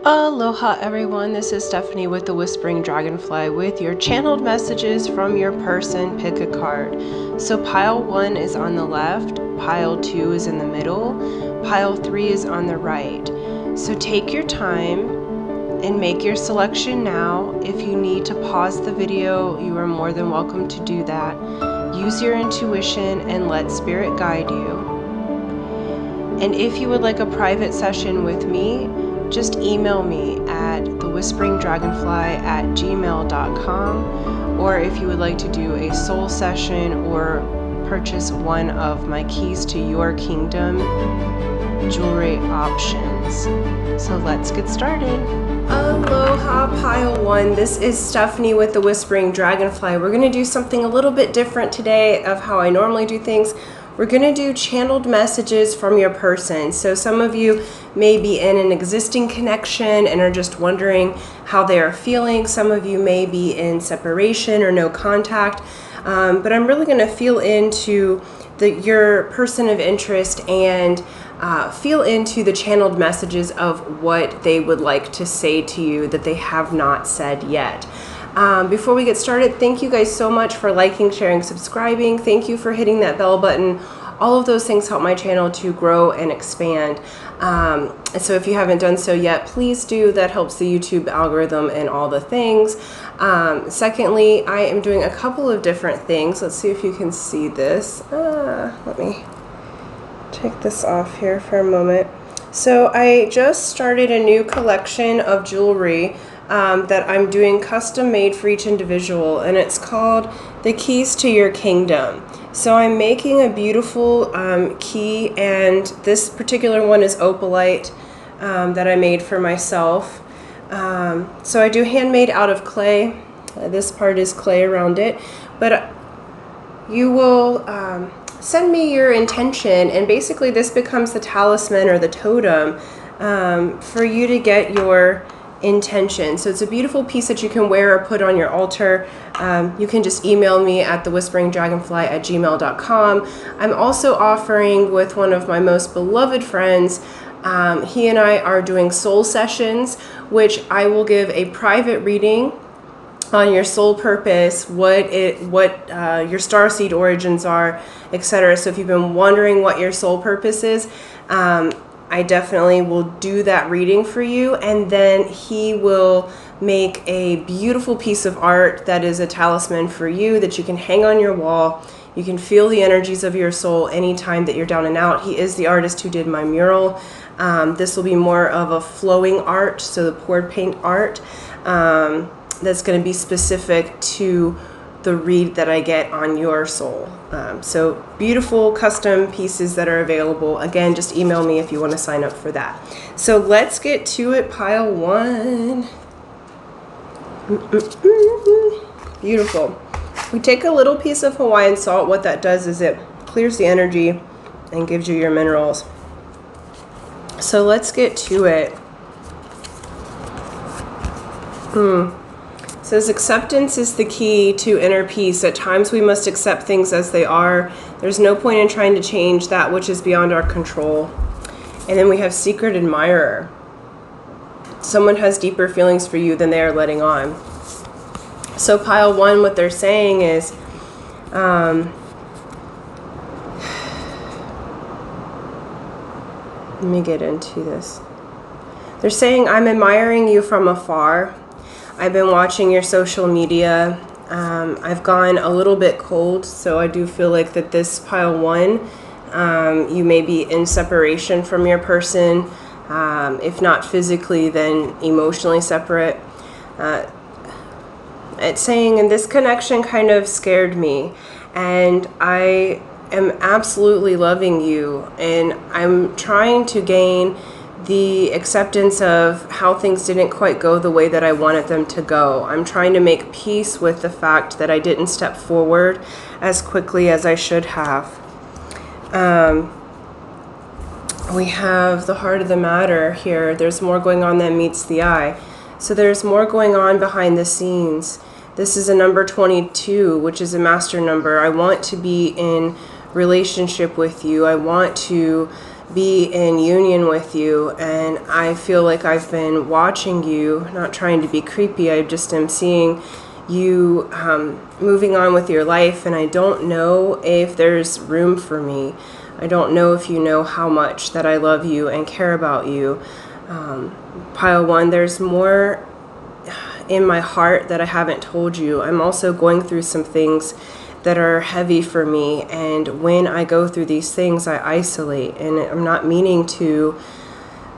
Aloha everyone, this is Stephanie with the Whispering Dragonfly with your channeled messages from your person. Pick a card. So pile 1 is on the left, pile 2 is in the middle, pile 3 is on the right. So take your time and make your selection now. If you need to pause the video, you are more than welcome to do that. Use your intuition and let spirit guide you. And if you would like a private session with me, just email me at thewhisperingdragonfly@gmail.com, or if you would like to do a soul session or purchase one of my keys to your kingdom jewelry options. So let's get started. Aloha pile 1, this is Stephanie with the Whispering Dragonfly. We're going to do something a little bit different today of how I normally do things. We're going to do channeled messages from your person. So some of you may be in an existing connection and are just wondering how they are feeling. Some of you may be in separation or no contact. But I'm really going to feel into your person of interest and feel into the channeled messages of what they would like to say to you that they have not said yet. Before we get started, thank you guys so much for liking, sharing, subscribing. Thank you for hitting that bell button. All of those things help my channel to grow and expand. So if you haven't done so yet, please do. That helps the YouTube algorithm and all the things. Secondly, I am doing a couple of different things. Let's see if you can see this. Let me take this off here for a moment. So I just started a new collection of jewelry that I'm doing custom made for each individual, and it's called The Keys to Your Kingdom. So I'm making a beautiful key, and this particular one is opalite that I made for myself. So I do handmade out of clay. This part is clay around it, but you will send me your intention, and basically this becomes the talisman or the totem for you to get your intention. So it's a beautiful piece that you can wear or put on your altar. You can just email me at thewhisperingdragonfly@gmail.com. I'm also offering with one of my most beloved friends. He and I are doing soul sessions, which I will give a private reading on your soul purpose, what your starseed origins are, etc. So if you've been wondering what your soul purpose is, I definitely will do that reading for you, and then he will make a beautiful piece of art that is a talisman for you that you can hang on your wall. You can feel the energies of your soul anytime that you're down and out. He is the artist who did my mural. This will be more of a flowing art, so the poured paint art that's going to be specific to the read that I get on your soul. So beautiful custom pieces that are available. Again, just email me if you want to sign up for that. So let's get to it, pile 1. Beautiful. We take a little piece of Hawaiian salt. What that does is it clears the energy and gives you your minerals. So let's get to it. It says acceptance is the key to inner peace. At times we must accept things as they are. There's no point in trying to change that which is beyond our control. And then we have secret admirer. Someone has deeper feelings for you than they are letting on. So pile 1, what they're saying is, let me get into this. They're saying, I'm admiring you from afar. I've been watching your social media. I've gone a little bit cold, so I do feel like that this pile 1, you may be in separation from your person. If not physically, then emotionally separate. It's saying, and this connection kind of scared me, and I am absolutely loving you, and I'm trying to gain the acceptance of how things didn't quite go the way that I wanted them to go. I'm trying to make peace with the fact that I didn't step forward as quickly as I should have. We have the heart of the matter here. There's more going on than meets the eye. So there's more going on behind the scenes. This is a number 22, which is a master number. I want to be in relationship with you. I want to be in union with you, and I feel like I've been watching you, not trying to be creepy. I just am seeing you moving on with your life, and I don't know if there's room for me. I don't know if you know how much that I love you and care about you. Pile 1, there's more in my heart that I haven't told you. I'm also going through some things that are heavy for me, and when I go through these things, I isolate, and I'm not meaning to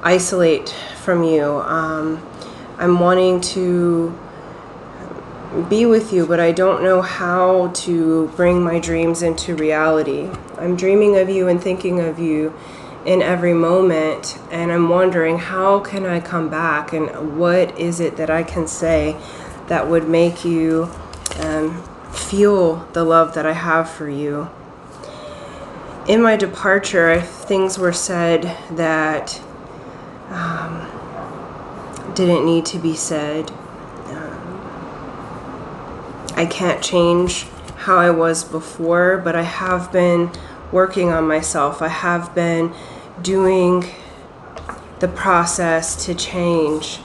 isolate from you. I'm wanting to be with you, but I don't know how to bring my dreams into reality. I'm dreaming of you and thinking of you in every moment, and I'm wondering, how can I come back, and what is it that I can say that would make you feel the love that I have for you. In my departure, things were said that didn't need to be said. I can't change how I was before, but I have been working on myself. I have been doing the process to change,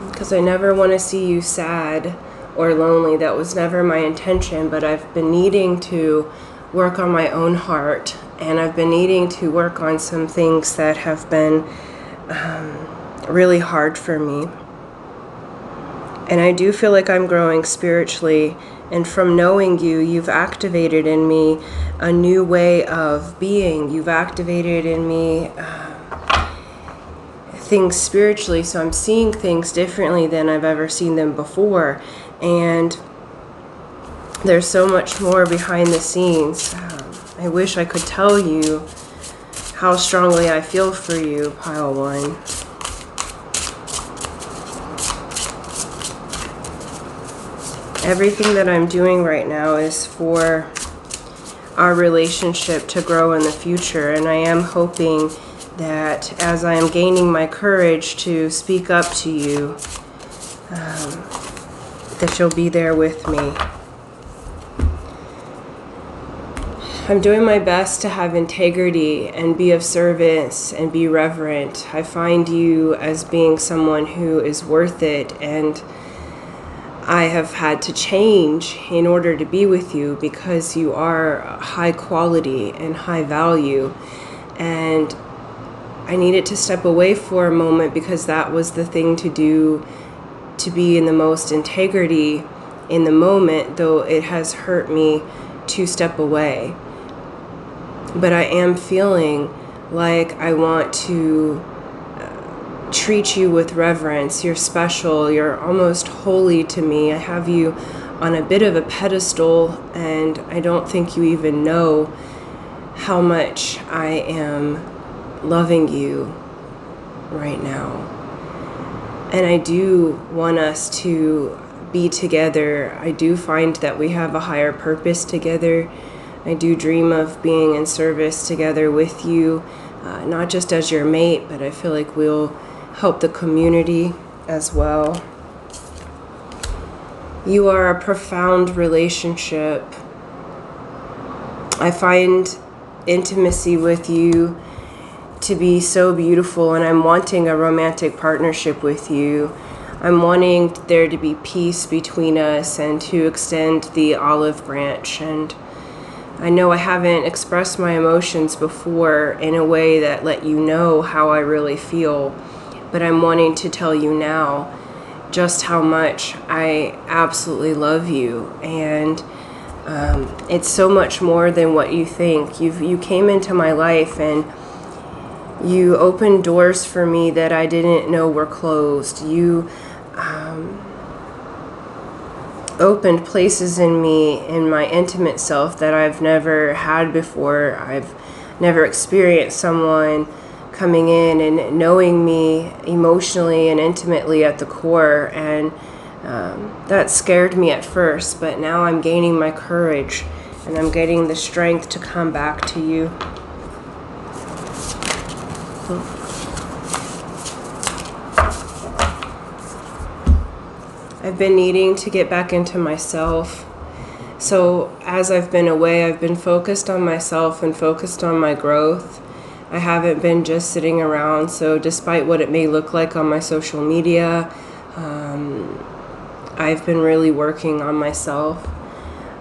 because I never want to see you sad or lonely. That was never my intention, but I've been needing to work on my own heart, and I've been needing to work on some things that have been really hard for me. And I do feel like I'm growing spiritually, and from knowing you, you've activated in me a new way of being. You've activated in me things spiritually, so I'm seeing things differently than I've ever seen them before. And there's so much more behind the scenes. I wish I could tell you how strongly I feel for you, Pile 1. Everything that I'm doing right now is for our relationship to grow in the future, and I am hoping that as I am gaining my courage to speak up to you, that you'll be there with me. I'm doing my best to have integrity and be of service and be reverent. I find you as being someone who is worth it, and I have had to change in order to be with you because you are high quality and high value. And I needed to step away for a moment because that was the thing to do, to be in the most integrity in the moment, though it has hurt me to step away. But I am feeling like I want to treat you with reverence. You're special. You're almost holy to me. I have you on a bit of a pedestal, and I don't think you even know how much I am loving you right now. And I do want us to be together. I do find that we have a higher purpose together. I do dream of being in service together with you, not just as your mate, but I feel like we'll help the community as well. You are a profound relationship. I find intimacy with you to be so beautiful, and I'm wanting a romantic partnership with you. I'm wanting there to be peace between us and to extend the olive branch. And I know I haven't expressed my emotions before in a way that let you know how I really feel, but I'm wanting to tell you now just how much I absolutely love you. And it's so much more than what you think. You came into my life and you opened doors for me that I didn't know were closed. You opened places in me, in my intimate self, that I've never had before. I've never experienced someone coming in and knowing me emotionally and intimately at the core. And that scared me at first, but now I'm gaining my courage and I'm getting the strength to come back to you. I've been needing to get back into myself. So as I've been away, I've been focused on myself and focused on my growth. I haven't been just sitting around. So despite what it may look like on my social media, I've been really working on myself.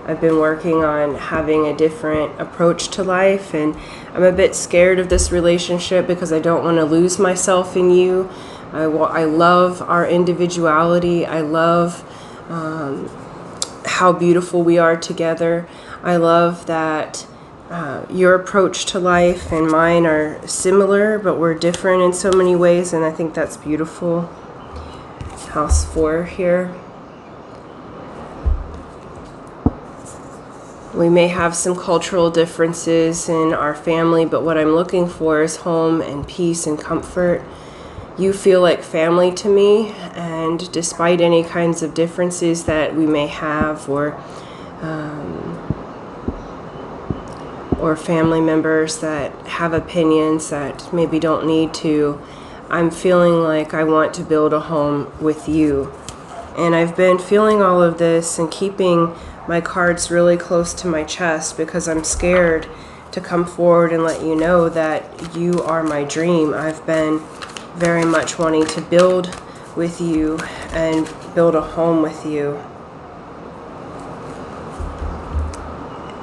I've been working on having a different approach to life, and I'm a bit scared of this relationship because I don't want to lose myself in you. I love our individuality. I love how beautiful we are together. I love that your approach to life and mine are similar, but we're different in so many ways, and I think that's beautiful. House 4 here. We may have some cultural differences in our family, but what I'm looking for is home and peace and comfort. You feel like family to me, and despite any kinds of differences that we may have, or family members that have opinions that maybe don't need to, I'm feeling like I want to build a home with you. And I've been feeling all of this and keeping my cards really close to my chest because I'm scared to come forward and let you know that you are my dream. I've been very much wanting to build with you and build a home with you.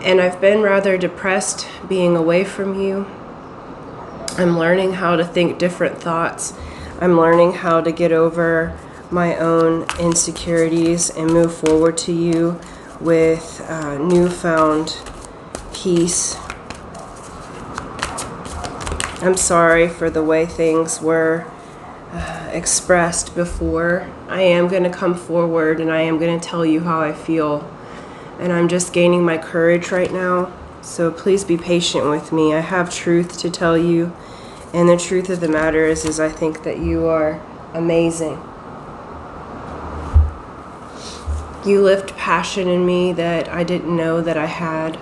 And I've been rather depressed being away from you. I'm learning how to think different thoughts. I'm learning how to get over my own insecurities and move forward to you with newfound peace. I'm sorry for the way things were expressed before. I am going to come forward and I am going to tell you how I feel. And I'm just gaining my courage right now. So please be patient with me. I have truth to tell you. And the truth of the matter is I think that you are amazing. You lift passion in me that I didn't know that I had.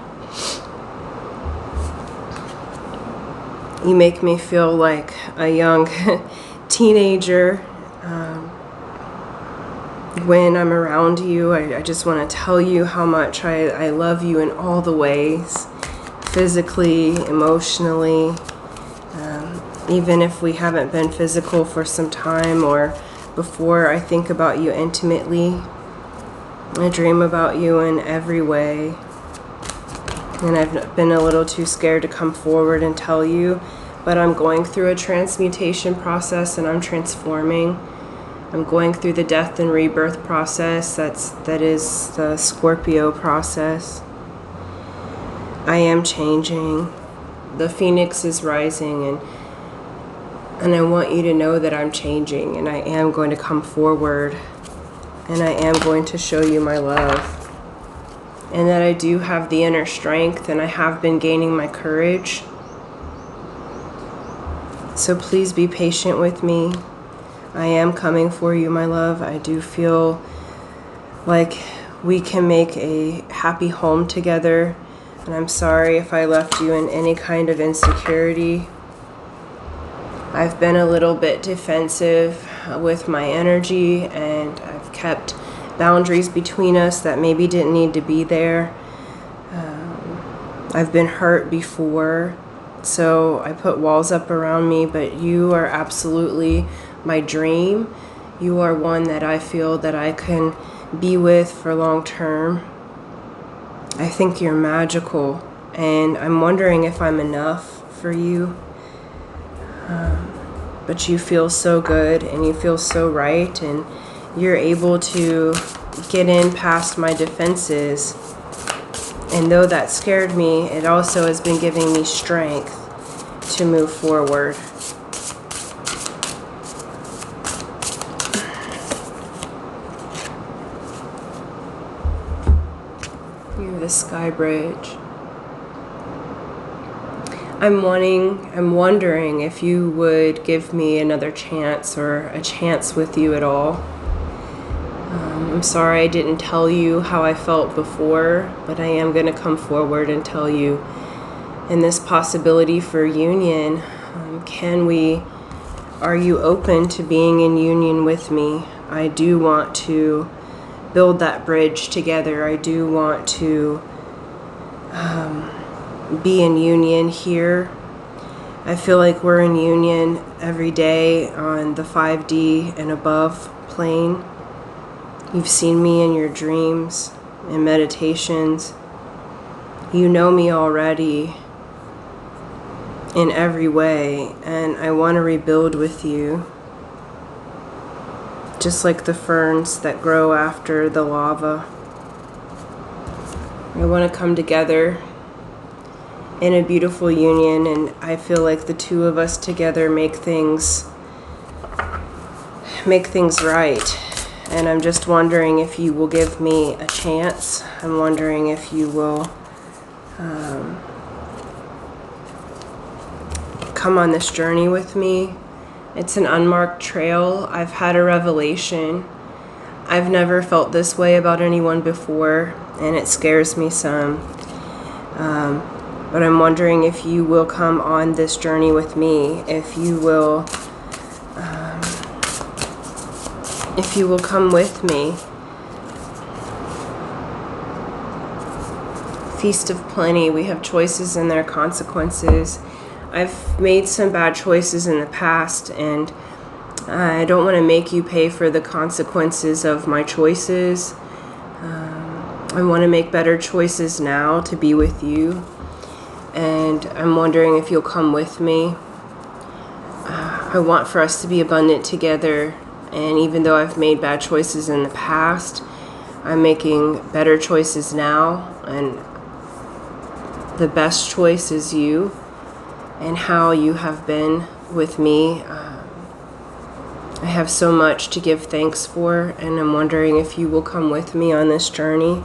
You make me feel like a young teenager. When I'm around you, I just want to tell you how much I love you in all the ways, physically, emotionally, even if we haven't been physical for some time or before. I think about you intimately. I dream about you in every way, and I've been a little too scared to come forward and tell you, but I'm going through a transmutation process and I'm transforming. I'm going through the death and rebirth process. That is the Scorpio process. I am changing. The phoenix is rising, and I want you to know that I'm changing, and I am going to come forward, and I am going to show you my love, and that I do have the inner strength, and I have been gaining my courage. So please be patient with me. I am coming for you, my love. I do feel like we can make a happy home together. And I'm sorry if I left you in any kind of insecurity. I've been a little bit defensive with my energy, and I've kept boundaries between us that maybe didn't need to be there. I've been hurt before, so I put walls up around me, but you are absolutely my dream. You are one that I feel that I can be with for long term. I think you're magical, and I'm wondering if I'm enough for you. But you feel so good, and you feel so right, and you're able to get in past my defenses. And though that scared me, it also has been giving me strength to move forward. You're the sky bridge. I'm wondering if you would give me another chance, or a chance with you at all. I'm sorry I didn't tell you how I felt before, but I am going to come forward and tell you. In this possibility for union, are you open to being in union with me? I do want to build that bridge together. I do want to be in union here. I feel like we're in union every day on the 5D and above plane. You've seen me in your dreams and meditations. You know me already in every way, and I want to rebuild with you. Just like the ferns that grow after the lava. I want to come together in a beautiful union, and I feel like the two of us together make things right. And I'm just wondering if you will give me a chance. I'm wondering if you will come on this journey with me. It's an unmarked trail. I've had a revelation. I've never felt this way about anyone before, and it scares me some. But I'm wondering if you will come on this journey with me, if you will come with me. Feast of Plenty. We have choices and their consequences. I've made some bad choices in the past, and I don't want to make you pay for the consequences of my choices. I want to make better choices now to be with you, and I'm wondering if you'll come with me. I want for us to be abundant together, and even though I've made bad choices in the past, I'm making better choices now, and the best choice is you and how you have been with me. I have so much to give thanks for, and I'm wondering if you will come with me on this journey.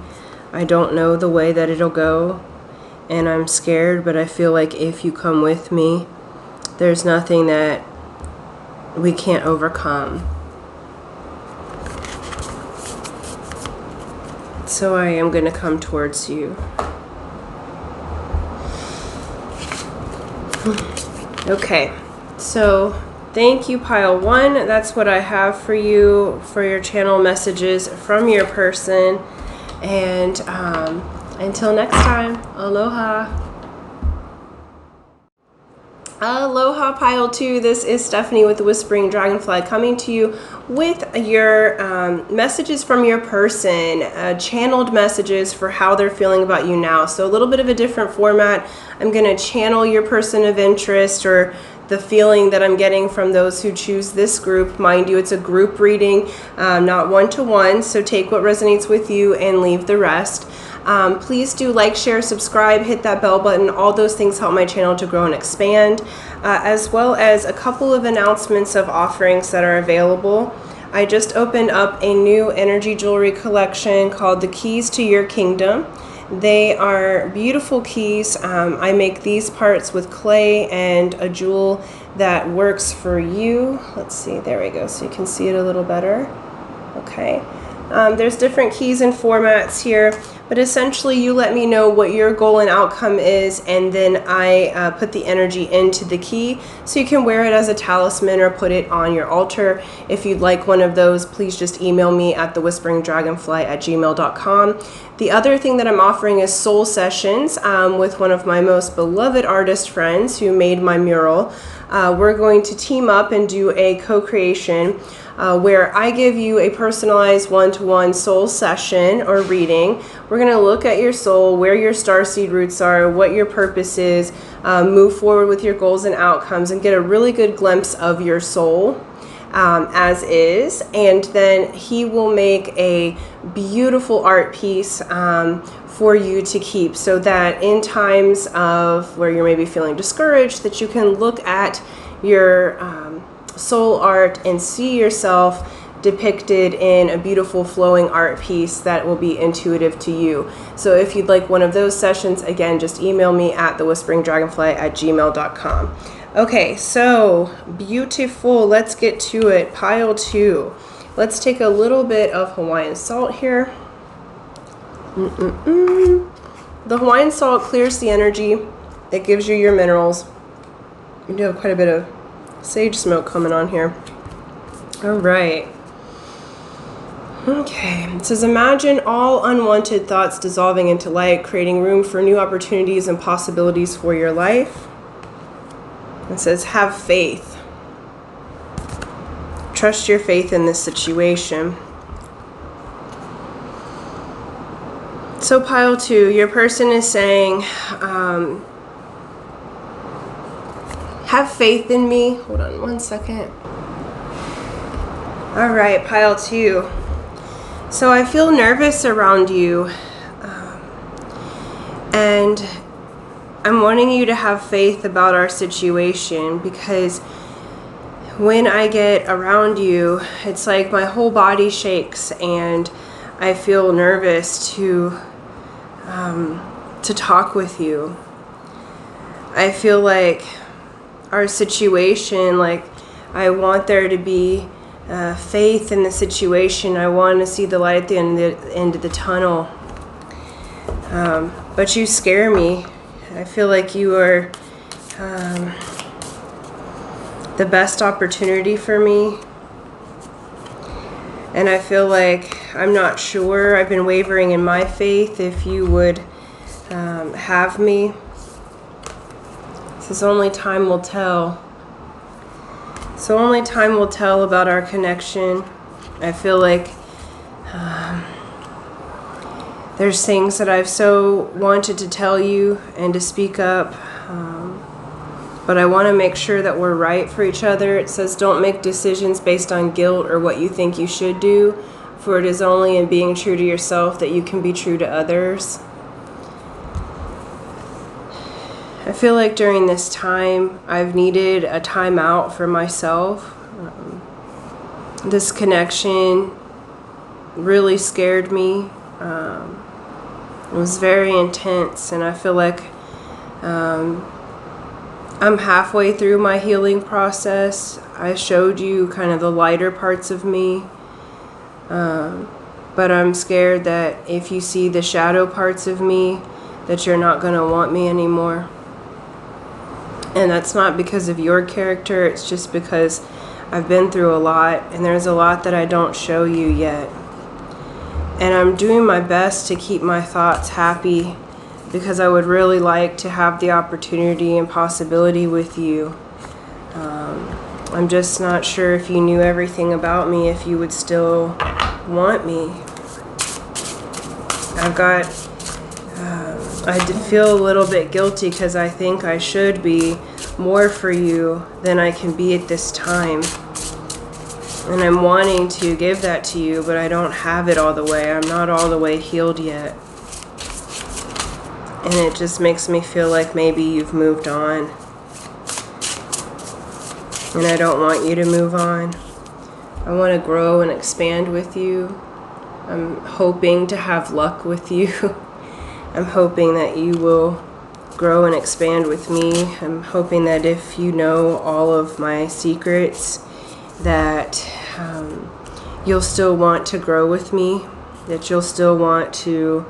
I don't know the way that it'll go, and I'm scared, but I feel like if you come with me, there's nothing that we can't overcome. So I am going to come towards you. Okay, so thank you, pile 1. That's what I have for you for your channel messages from your person. And until next time, aloha. Aloha, pile 2. This is Stephanie with the Whispering Dragonfly coming to you with your messages from your person, channeled messages for how they're feeling about you now. So a little bit of a different format. I'm going to channel your person of interest or the feeling that I'm getting from those who choose this group. Mind you, it's a group reading, not one-to-one, so take what resonates with you and leave the rest. Please do like, share, subscribe, hit that bell button. All those things help my channel to grow and expand, as well as a couple of announcements of offerings that are available. I just opened up a new energy jewelry collection called The Keys to Your Kingdom. They are beautiful keys. I make these parts with clay and a jewel that works for you. Let's see, there we go, so you can see it a little better. Okay. There's different keys and formats here, but essentially you let me know what your goal and outcome is, and then I put the energy into the key so you can wear it as a talisman or put it on your altar. If you'd like one of those, please just email me at thewhisperingdragonfly@gmail.com. The other thing that I'm offering is soul sessions with one of my most beloved artist friends who made my mural. We're going to team up and do a co-creation where I give you a personalized one-to-one soul session or reading. We're going to look at your soul, where your starseed roots are, what your purpose is, move forward with your goals and outcomes, and get a really good glimpse of your soul as is. And then he will make a beautiful art piece for you to keep, so that in times of where you're maybe feeling discouraged, that you can look at your soul art and see yourself depicted in a beautiful flowing art piece that will be intuitive to you. So if you'd like one of those sessions, again, just email me at thewhisperingdragonfly@gmail.com. Okay, so beautiful. Let's get to it. Pile 2. Let's take a little bit of Hawaiian salt here. The Hawaiian salt clears the energy. It gives you your minerals. You do have quite a bit of sage smoke coming on here. All right. Okay, it says, imagine all unwanted thoughts dissolving into light, creating room for new opportunities and possibilities for your life. It says, have faith. Trust your faith in this situation. So pile 2, your person is saying, have faith in me. Hold on one second. All right, pile 2. So I feel nervous around you. And I'm wanting you to have faith about our situation, because when I get around you, it's like my whole body shakes and I feel nervous to talk with you. I feel like our situation, like I want there to be faith in the situation. I want to see the light at the end of the tunnel. But you scare me. I feel like you are the best opportunity for me. And I feel like I'm not sure. I've been wavering in my faith if you would have me. This is only time will tell. So only time will tell about our connection. I feel like there's things that I've so wanted to tell you and to speak up, but I want to make sure that we're right for each other. It says, don't make decisions based on guilt or what you think you should do, for it is only in being true to yourself that you can be true to others. I feel like during this time, I've needed a time out for myself. This connection really scared me. It was very intense, and I feel like I'm halfway through my healing process. I showed you kind of the lighter parts of me, but I'm scared that if you see the shadow parts of me, that you're not going to want me anymore. And that's not because of your character, it's just because I've been through a lot, and there's a lot that I don't show you yet. And I'm doing my best to keep my thoughts happy, because I would really like to have the opportunity and possibility with you. I'm just not sure if you knew everything about me, if you would still want me. I did feel a little bit guilty because I think I should be more for you than I can be at this time. And I'm wanting to give that to you, but I don't have it all the way. I'm not all the way healed yet. And it just makes me feel like maybe you've moved on. And I don't want you to move on. I want to grow and expand with you. I'm hoping to have luck with you. I'm hoping that you will grow and expand with me. I'm hoping that if you know all of my secrets, that you'll still want to grow with me, that you'll still want to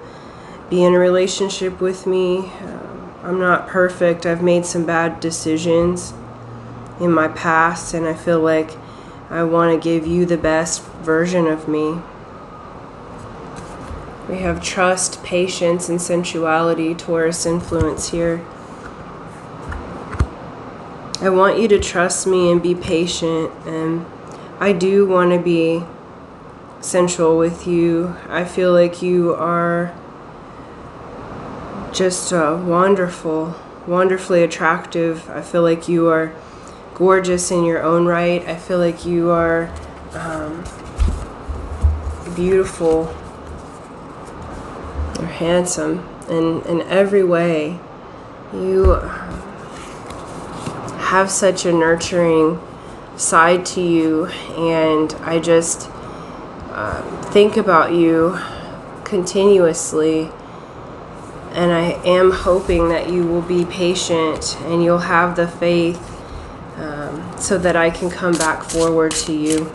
be in a relationship with me. I'm not perfect. I've made some bad decisions in my past, and I feel like I want to give you the best version of me. We have trust, patience, and sensuality, Taurus influence here. I want you to trust me and be patient, and I do want to be sensual with you. I feel like you are just wonderfully attractive. I feel like you are gorgeous in your own right. I feel like you are beautiful. You're handsome in every way. You have such a nurturing side to you, and I just think about you continuously, and I am hoping that you will be patient and you'll have the faith so that I can come back forward to you.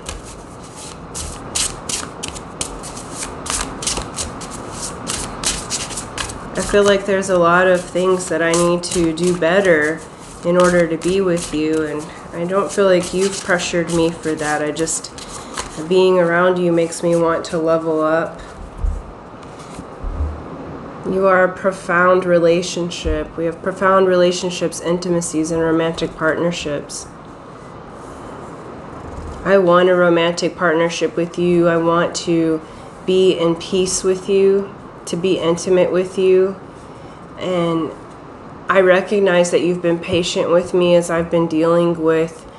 I feel like there's a lot of things that I need to do better in order to be with you, and I don't feel like you've pressured me for that. I just, being around you makes me want to level up. You are a profound relationship. We have profound relationships, intimacies, and romantic partnerships. I want a romantic partnership with you. I want to be in peace with you, to be intimate with you. And I recognize that you've been patient with me as I've been dealing with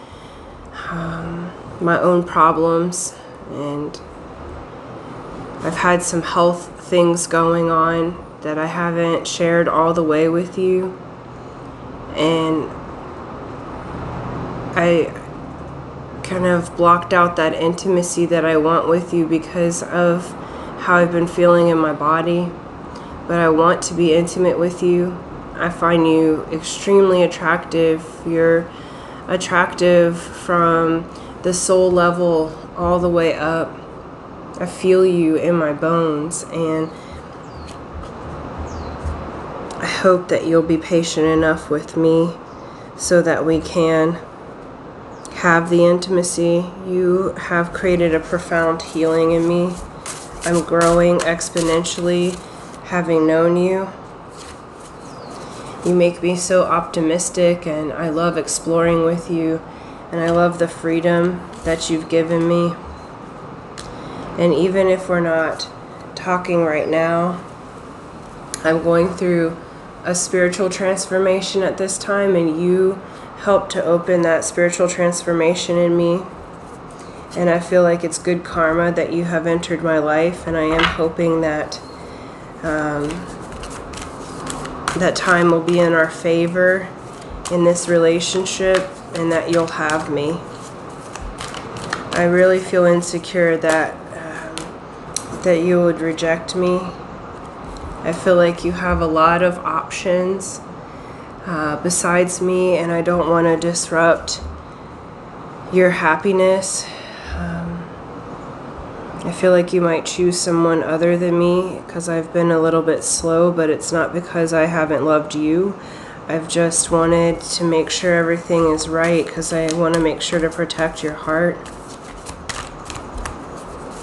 my own problems. And I've had some health things going on that I haven't shared all the way with you. And I kind of blocked out that intimacy that I want with you because of how I've been feeling in my body. But I want to be intimate with you. I find you extremely attractive. You're attractive from the soul level all the way up. I feel you in my bones, and I hope that you'll be patient enough with me so that we can have the intimacy. You have created a profound healing in me. I'm growing exponentially having known you. You make me so optimistic, and I love exploring with you, and I love the freedom that you've given me. And even if we're not talking right now, I'm going through a spiritual transformation at this time, and you helped to open that spiritual transformation in me. And I feel like it's good karma that you have entered my life, and I am hoping that that time will be in our favor in this relationship, and that you'll have me. I really feel insecure that you would reject me. I feel like you have a lot of options besides me, and I don't want to disrupt your happiness. I feel like you might choose someone other than me because I've been a little bit slow, but it's not because I haven't loved you. I've just wanted to make sure everything is right because I want to make sure to protect your heart.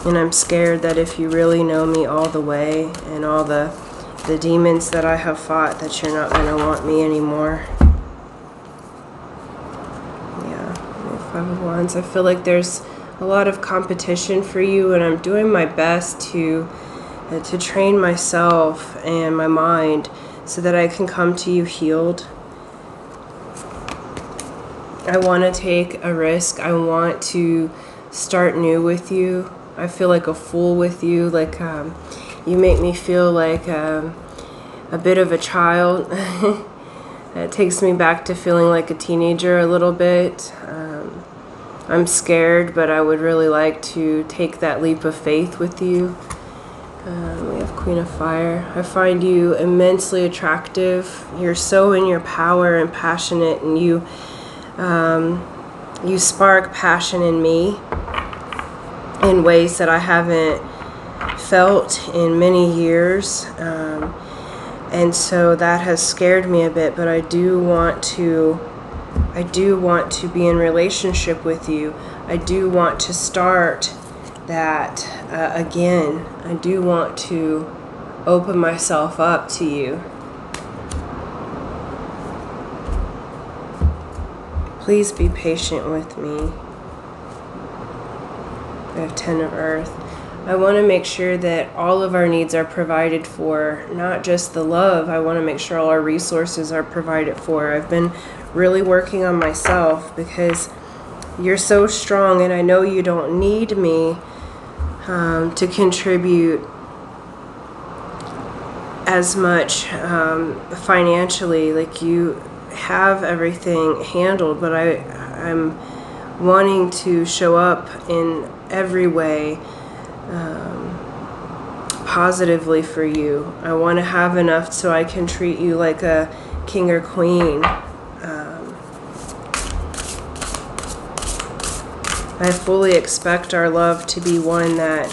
And I'm scared that if you really know me all the way and all the demons that I have fought, that you're not going to want me anymore. Yeah, Five of Wands. I feel like there's a lot of competition for you, and I'm doing my best to train myself and my mind so that I can come to you healed. I want to take a risk. I want to start new with you. I feel like a fool with you. Like you make me feel like a bit of a child. It takes me back to feeling like a teenager a little bit. I'm scared, but I would really like to take that leap of faith with you. We have Queen of Fire. I find you immensely attractive. You're so in your power and passionate, and you spark passion in me in ways that I haven't felt in many years. And so that has scared me a bit, but I do want to be in relationship with you. I do want to start that again. I do want to open myself up to you. Please be patient with me. I have 10 of Earth. I want to make sure that all of our needs are provided for, not just the love. I want to make sure all our resources are provided for. I've been really working on myself because you're so strong, and I know you don't need me to contribute as much financially. Like, you have everything handled, but I'm wanting to show up in every way positively for you. I want to have enough so I can treat you like a king or queen. I fully expect our love to be one that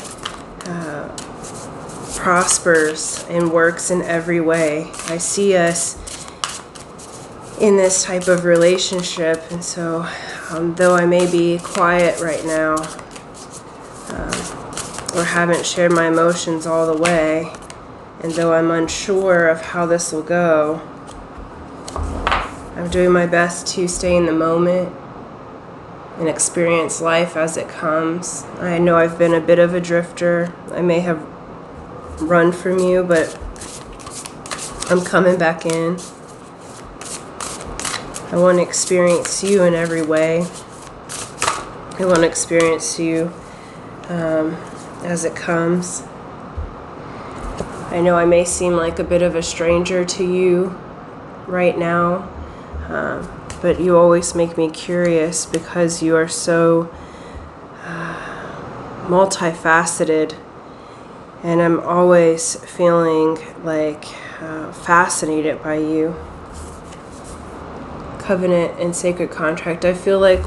prospers and works in every way. I see us in this type of relationship, and so though I may be quiet right now, or haven't shared my emotions all the way, And though I'm unsure of how this will go, I'm doing my best to stay in the moment and experience life as it comes. I know I've been a bit of a drifter. I may have run from you, but I'm coming back in. I want to experience you in every way. I want to experience you as it comes. I know I may seem like a bit of a stranger to you right now, but you always make me curious because you are so multifaceted, and I'm always feeling like fascinated by you. Covenant and sacred contract. I feel like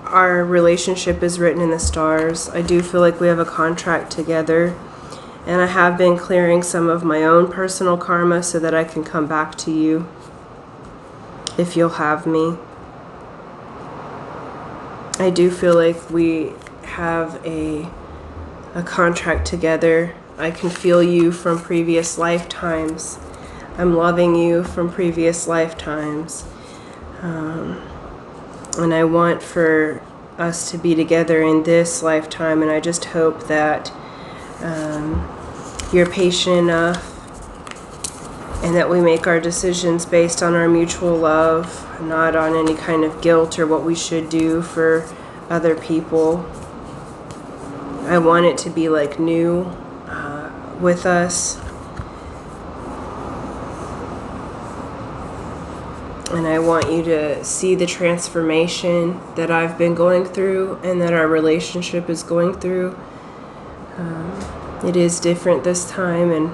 our relationship is written in the stars. I do feel like we have a contract together, and I have been clearing some of my own personal karma so that I can come back to you if you'll have me. I do feel like we have a contract together. I can feel you from previous lifetimes. I'm loving you from previous lifetimes. And I want for us to be together in this lifetime, and I just hope that you're patient enough and that we make our decisions based on our mutual love, not on any kind of guilt or what we should do for other people. I want it to be like new with us. And I want you to see the transformation that I've been going through and that our relationship is going through. It is different this time, and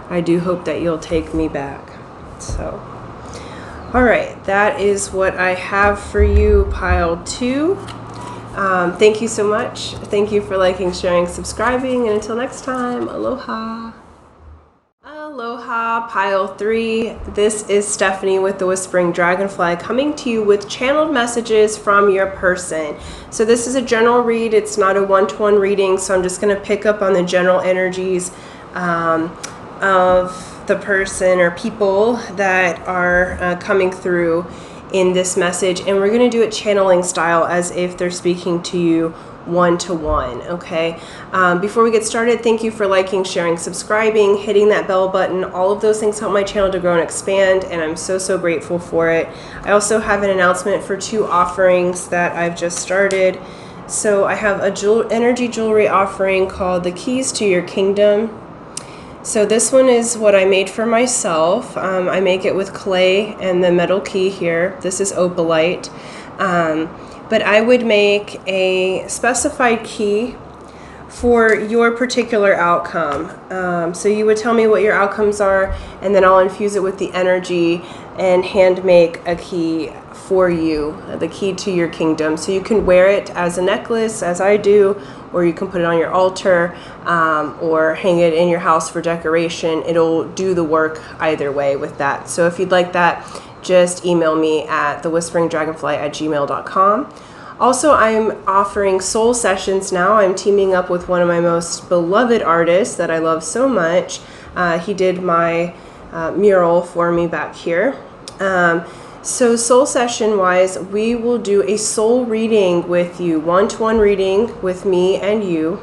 I do hope that you'll take me back. So, all right, that is what I have for you, pile 2. Thank you so much. Thank you for liking, sharing, subscribing, and until next time, aloha. Aloha, pile 3. This is Stephanie with the Whispering Dragonfly coming to you with channeled messages from your person. So this is a general read. It's not a one-to-one reading, so I'm just going to pick up on the general energies of the person or people that are coming through in this message, and we're going to do it channeling style as if they're speaking to you one-to-one. Okay, before we get started, thank you for liking, sharing, subscribing, hitting that bell button. All of those things help my channel to grow and expand, and I'm so grateful for it. I also have an announcement for 2 offerings that I've just started. So I have a energy jewelry offering called The Keys to Your Kingdom. So this one is what I made for myself. I make it with clay and the metal key here. This is opalite. But I would make a specified key for your particular outcome. So you would tell me what your outcomes are, and then I'll infuse it with the energy and hand make a key for you, the key to your kingdom. So you can wear it as a necklace, as I do, or you can put it on your altar, or hang it in your house for decoration. It'll do the work either way with that. So if you'd like that, just email me at thewhisperingdragonfly@gmail.com. Also, I'm offering soul sessions now. I'm teaming up with one of my most beloved artists that I love so much. He did my mural for me back here. So soul session wise, we will do a soul reading with you, one-to-one reading with me and you,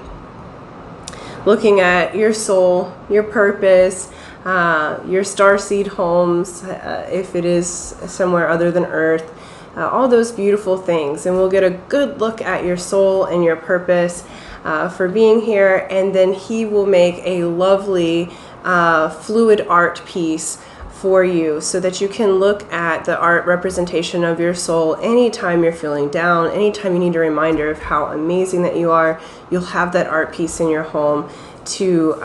looking at your soul, your purpose, your starseed homes, if it is somewhere other than Earth, all those beautiful things. And we'll get a good look at your soul and your purpose for being here. And then he will make a lovely fluid art piece for you so that you can look at the art representation of your soul anytime you're feeling down, anytime you need a reminder of how amazing that you are. You'll have that art piece in your home to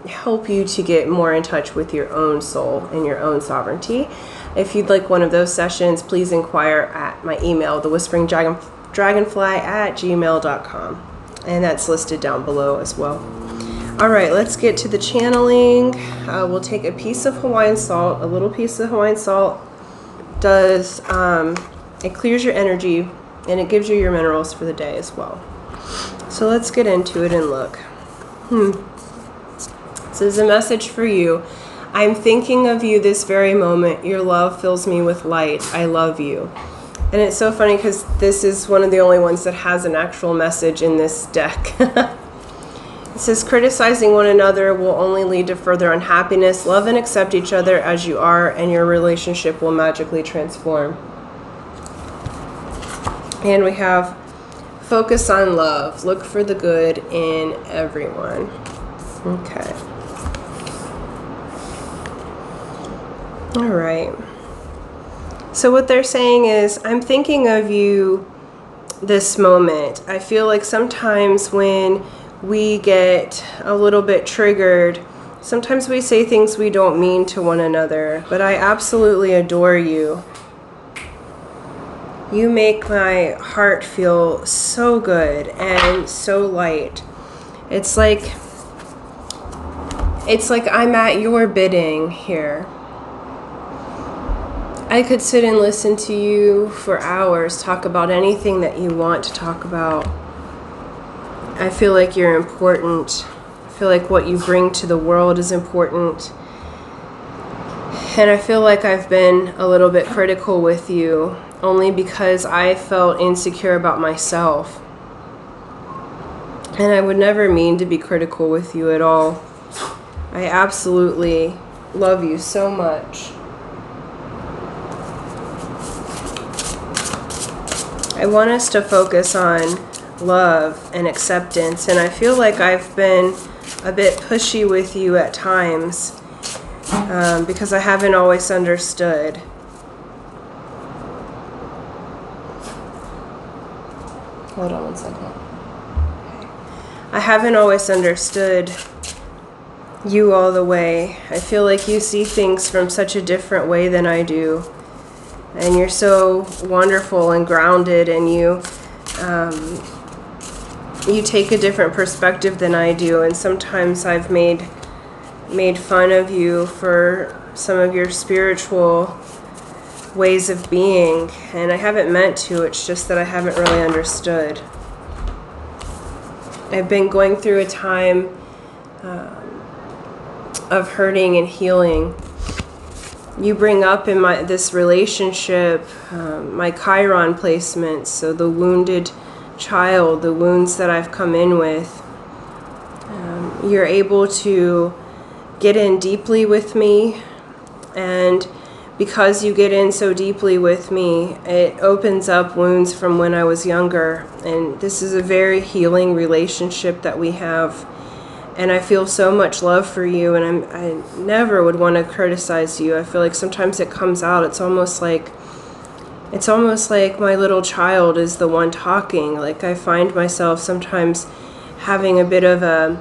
help you to get more in touch with your own soul and your own sovereignty. If you'd like one of those sessions, please inquire at my email, thewhisperingdragonfly@gmail.com, and that's listed down below as well. All right, let's get to the channeling. We'll take a piece of Hawaiian salt. A little piece of Hawaiian salt it clears your energy, and it gives you your minerals for the day as well. So let's get into it and look. It's This is a message for you. I'm thinking of you this very moment. Your love fills me with light. I love you. And it's so funny because this is one of the only ones that has an actual message in this deck. It says, criticizing one another will only lead to further unhappiness. Love and accept each other as you are, and your relationship will magically transform. And we have, focus on love. Look for the good in everyone. Okay. All right. So what they're saying is, I'm thinking of you this moment. I feel like sometimes when we get a little bit triggered, sometimes we say things we don't mean to one another, but I absolutely adore you. You make my heart feel so good and so light. It's like I'm at your bidding here. I could sit and listen to you for hours, talk about anything that you want to talk about. I feel like you're important. I feel like what you bring to the world is important. And I feel like I've been a little bit critical with you, only because I felt insecure about myself. And I would never mean to be critical with you at all. I absolutely love you so much. I want us to focus on love and acceptance, and I feel like I've been a bit pushy with you at times because I haven't always understood. Hold on one second. Okay. I haven't always understood you all the way. I feel like you see things from such a different way than I do. And you're so wonderful and grounded, and you take a different perspective than I do. And sometimes I've made fun of you for some of your spiritual ways of being, and I haven't meant to. It's just that I haven't really understood. I've been going through a time of hurting and healing. You bring up in this relationship my Chiron placements, so the wounded child, the wounds that I've come in with. You're able to get in deeply with me, and because you get in so deeply with me, it opens up wounds from when I was younger. And this is a very healing relationship that we have. And I feel so much love for you, and I never would want to criticize you. I feel like sometimes it comes out. It's almost like my little child is the one talking. Like I find myself sometimes having a bit of a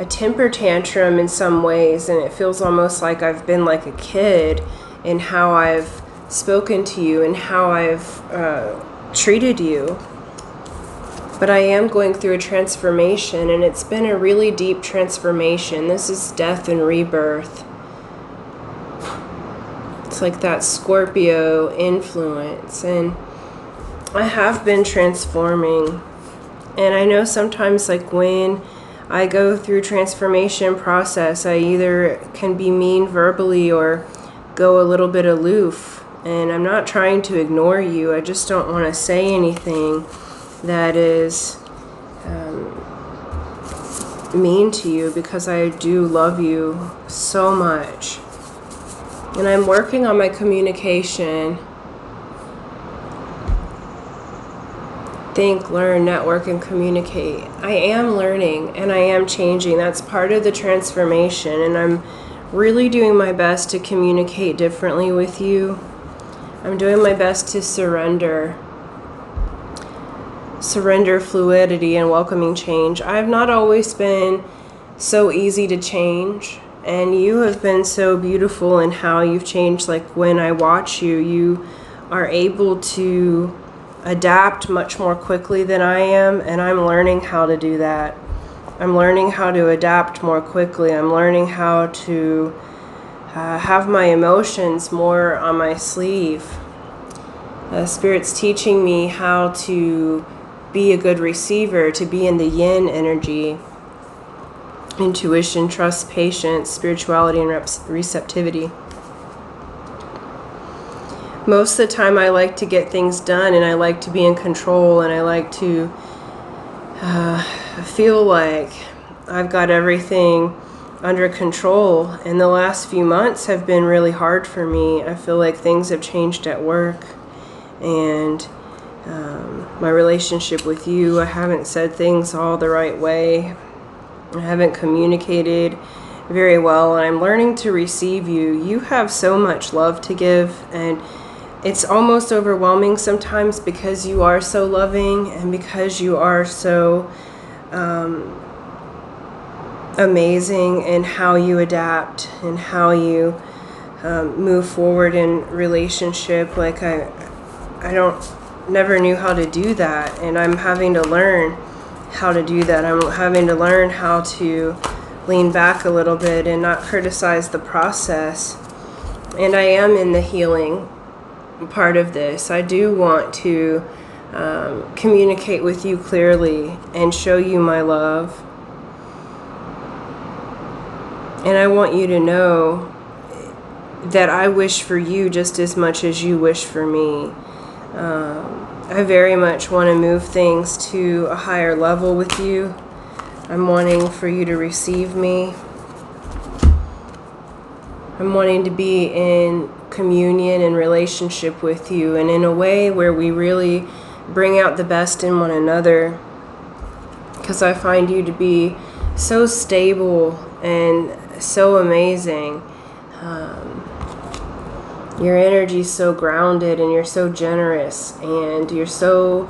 temper tantrum in some ways, and it feels almost like I've been like a kid in how I've spoken to you and how I've treated you. But I am going through a transformation, and it's been a really deep transformation. This is death and rebirth. It's like that Scorpio influence, and I have been transforming. And I know sometimes, like when I go through transformation process, I either can be mean verbally or go a little bit aloof. And I'm not trying to ignore you. I just don't want to say anything that is mean to you, because I do love you so much. And I'm working on my communication. Think, learn, network, and communicate. I am learning and I am changing. That's part of the transformation, and I'm really doing my best to communicate differently with you. I'm doing my best to surrender fluidity and welcoming change. I've not always been so easy to change, and you have been so beautiful in how you've changed. Like when I watch you, you are able to adapt much more quickly than I am, and I'm learning how to do that. I'm learning how to adapt more quickly. I'm learning how to have my emotions more on my sleeve. Spirit's teaching me how to be a good receiver, to be in the yin energy. intuition, trust, patience, spirituality, and receptivity. Most of the time I like to get things done, and I like to be in control, and I like to feel like I've got everything under control. And the last few months have been really hard for me. I feel like things have changed at work, and my relationship with you, I haven't said things all the right way. I haven't communicated very well, and I'm learning to receive you. You have so much love to give, and it's almost overwhelming sometimes because you are so loving and because you are so amazing in how you adapt and how you move forward in relationship. Like I never knew how to do that, and I'm having to learn how to do that. I'm having to learn how to lean back a little bit and not criticize the process. And I am in the healing part of this. I do want to communicate with you clearly and show you my love. And I want you to know that I wish for you just as much as you wish for me. I very much want to move things to a higher level with you. I'm wanting for you to receive me. I'm wanting to be in communion and relationship with you, and in a way where we really bring out the best in one another. Because I find you to be so stable and so amazing. Your energy is so grounded, and you're so generous, and you're so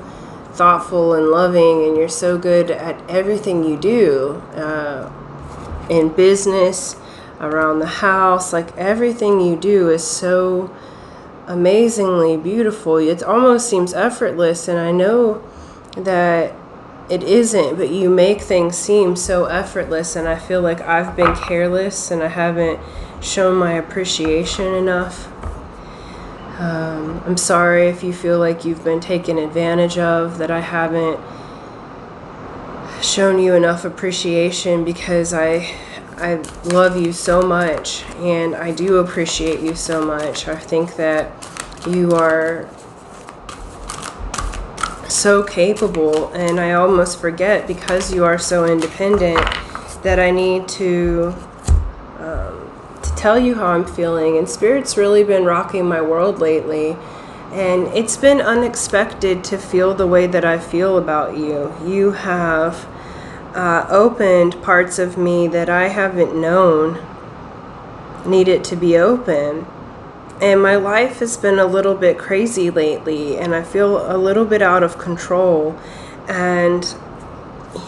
thoughtful and loving, and you're so good at everything you do in business, around the house. Like everything you do is so amazingly beautiful. It almost seems effortless, and I know that it isn't, but you make things seem so effortless, and I feel like I've been careless and I haven't shown my appreciation enough. I'm sorry if you feel like you've been taken advantage of, that I haven't shown you enough appreciation, because I love you so much, and I do appreciate you so much. I think that you are so capable, and I almost forget, because you are so independent, that I need to tell you how I'm feeling. And Spirit's really been rocking my world lately, and it's been unexpected to feel the way that I feel about you. You have opened parts of me that I haven't known needed to be open. And my life has been a little bit crazy lately, and I feel a little bit out of control. And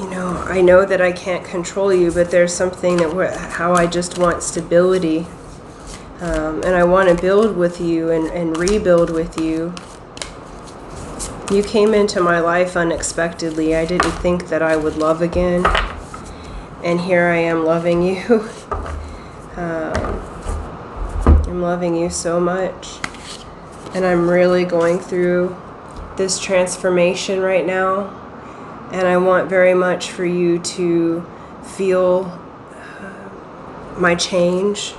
I know that I can't control you, but there's something that how I just want stability, and I want to build with you and rebuild with you. You came into my life unexpectedly. I didn't think that I would love again, and here I am loving you. I'm loving you so much, and I'm really going through this transformation right now. And I want very much for you to feel my change.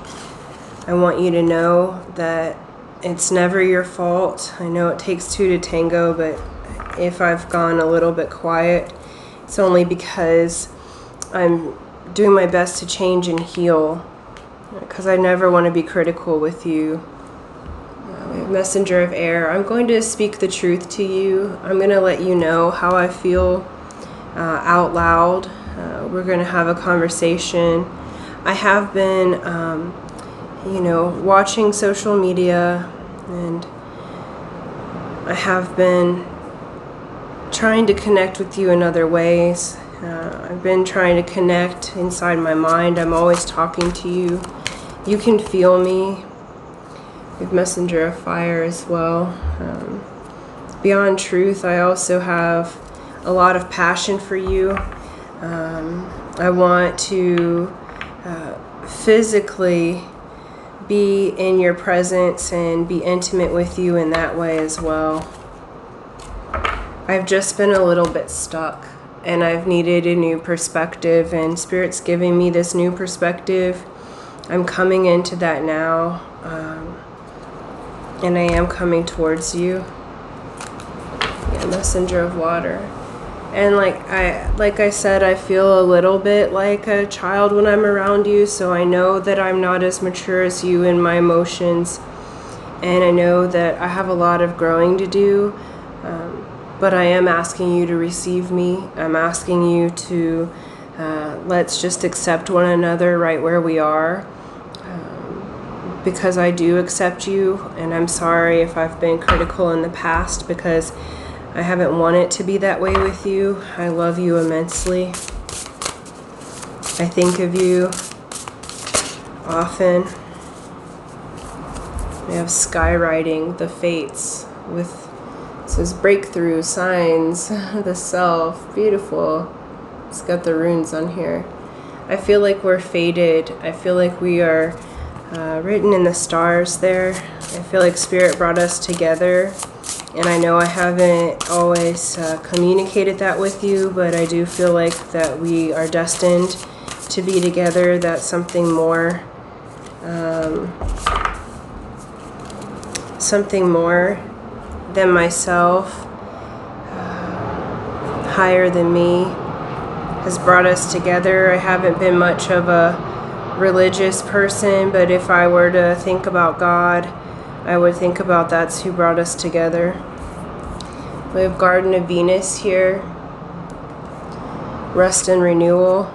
I want you to know that it's never your fault. I know it takes two to tango, but if I've gone a little bit quiet, it's only because I'm doing my best to change and heal, because I never want to be critical with you. Messenger of air, I'm going to speak the truth to you. I'm going to let you know how I feel out loud. We're going to have a conversation. I have been, watching social media, and I have been trying to connect with you in other ways. I've been trying to connect inside my mind. I'm always talking to you. You can feel me. We have messenger of fire as well. Beyond truth, I also have a lot of passion for you. I want to physically be in your presence and be intimate with you in that way as well. I've just been a little bit stuck, and I've needed a new perspective, and Spirit's giving me this new perspective. I'm coming into that now, and I am coming towards you. Yeah, messenger of water. And like I said, I feel a little bit like a child when I'm around you, so I know that I'm not as mature as you in my emotions, and I know that I have a lot of growing to do, but I am asking you to receive me. I'm asking you to let's just accept one another right where we are, because I do accept you, and I'm sorry if I've been critical in the past, because I haven't wanted to be that way with you. I love you immensely. I think of you often. We have skywriting, the fates, with, it says breakthrough, signs, the self, beautiful. It's got the runes on here. I feel like we're fated. I feel like we are written in the stars there. I feel like Spirit brought us together, and I know I haven't always communicated that with you, but I do feel like that we are destined to be together. That's something more than myself, higher than me, has brought us together. I haven't been much of a religious person, but if I were to think about God, I would think about that's who brought us together. We have Garden of Venus here, rest and renewal.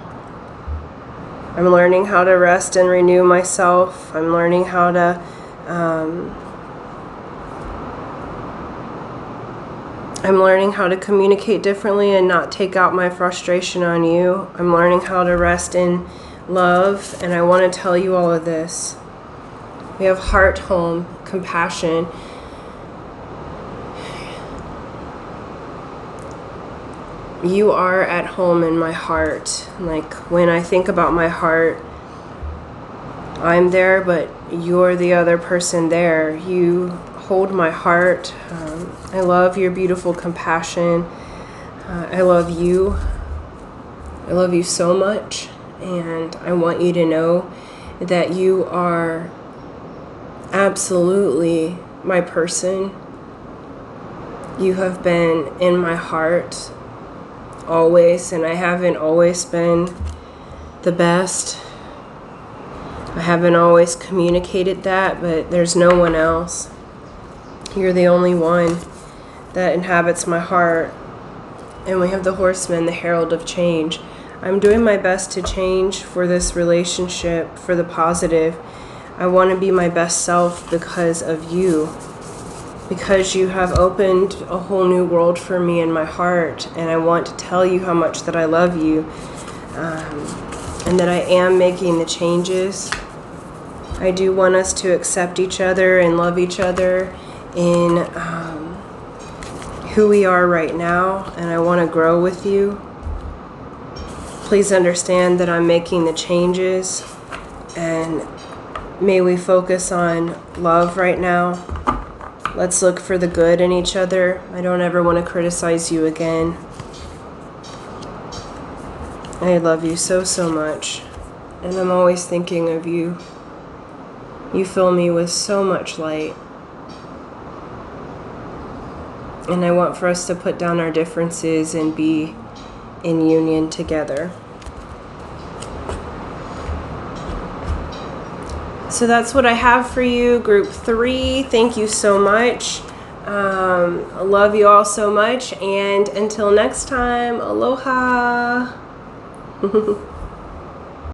I'm learning how to rest and renew myself. I'm learning how to communicate differently and not take out my frustration on you. I'm learning how to rest in love, and I want to tell you all of this. We have heart, home, compassion. You are at home in my heart. Like, when I think about my heart, I'm there, but you're the other person there. You hold my heart. I love your beautiful compassion. I love you. I love you so much, and I want you to know that you are absolutely my person. You have been in my heart always, and I haven't always been the best. I haven't always communicated that, but there's no one else. You're the only one that inhabits my heart. And we have the Horseman, the herald of change. I'm doing my best to change for this relationship, for the positive. I want to be my best self because of you. Because you have opened a whole new world for me in my heart. And I want to tell you how much that I love you. And that I am making the changes. I do want us to accept each other and love each other in who we are right now, and I want to grow with you. Please understand that I'm making the changes, and may we focus on love right now. Let's look for the good in each other. I don't ever want to criticize you again. I love you so, so much, and I'm always thinking of you. You fill me with so much light. And I want for us to put down our differences and be in union together. So that's what I have for you, group 3. Thank you so much. I love you all so much. And until next time, aloha.